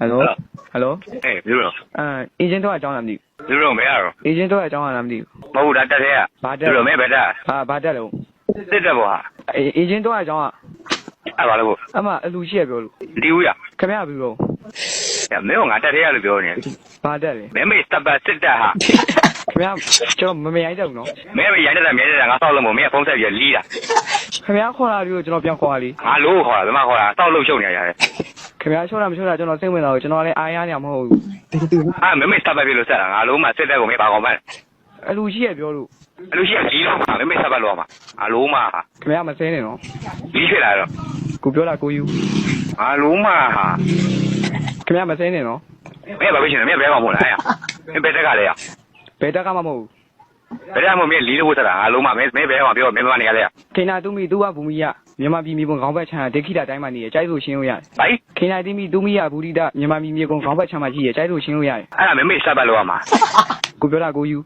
Hello Hello အေးပြောတော့အေဂျင့်တော့အကြောင်းလားမသိဘူးပြောတော့မရတော့အေဂျင့်တော့အကြောင်းလားမသိဘူးမဟုတ်ဒါတက်တဲ့ကပြောတော့မဲပဲတက်ဘာတက်လို့တက်တယ်ပေါ့ဟာအေဂျင့်တော့အကြောင်းအဲ့ပါလို့အမအလူရှိရပြောလို့ဒီဦးရခင်ဗျာပြီးတော့မင်းကငါတက်တဲ့ရလို့ပြောနေဘာတက်လဲမဲမေစတပ်ပါစစ်တပ်ဟာခင်ဗျာကျွန်တော်မရိုက်တော့ဘူးနော်မဲမေရိုက်တဲ့မြဲတဲ့ငါစောက်လို့မို့မင်းကဖုန်းဆက်ပြီးလီးတာခင်ဗျာခေါ်လာပြီးတော့ကျွန်တော်ပြန်ခေါ်လာလေငါလို့ခေါ်တာဘယ်မှာခေါ်တာစောက်လို့ရှုပ်နေရတယ်ခင်ဗျာရှုပ်တာမရှုပ်တာကျွန်တော်စိတ်ဝင်တော့ကျွန်တော်လည်းအားရနေမှာမဟုတ်ဘူးမဲမေစတပ်ပါပြီလို့ဆက်တာငါလို့မှစစ်တပ်ကိုမင်းပါကောင်မယ်အလူရှိရပြောလို့အလူရှိရလီးတော့မဲမေစတပ်ပါလို့မှာငါလို့မှခင်ဗျာမစဲနေနော်လီးဖြစ်လာတော့ကိုပြောတာကိုယူငါလို့မှဟာခင်ဗျာမစဲနေနော်မင်းဘာဖြစ်နေလဲမင်းဘယ်ကောင်မို့လားမင်းဘယ်တက်ကလဲဘယ်တက်ကမှမဟုတ်ဘူးဘယ်တက်ကမှမင်းလီးလို့ဆက်တာငါလို့မှမင်းဘယ်ကောင်ပြောမင်းမနေရလဲခင်နာသူမီသူကဘူမီရမြန်မာပြည်မြေပုံခေါင်းဘက်ချမ်းဒိခိတာတိုင်းမှာနေရကြိုက်လို့ရှင်းလို့ရတယ်ဟိုင်ခင်နာသူမီသူမီရဘူရီတာမြန်မာပြည်မြေပုံခေါင်းဘက်ချမ်းမှာရှိရကြိုက်လို့ရှင်းလို့ရတယ်အဲ့ဒါမင်းမေစတပ်ပါလို့ရမှာကိုပြောတာကိုယူ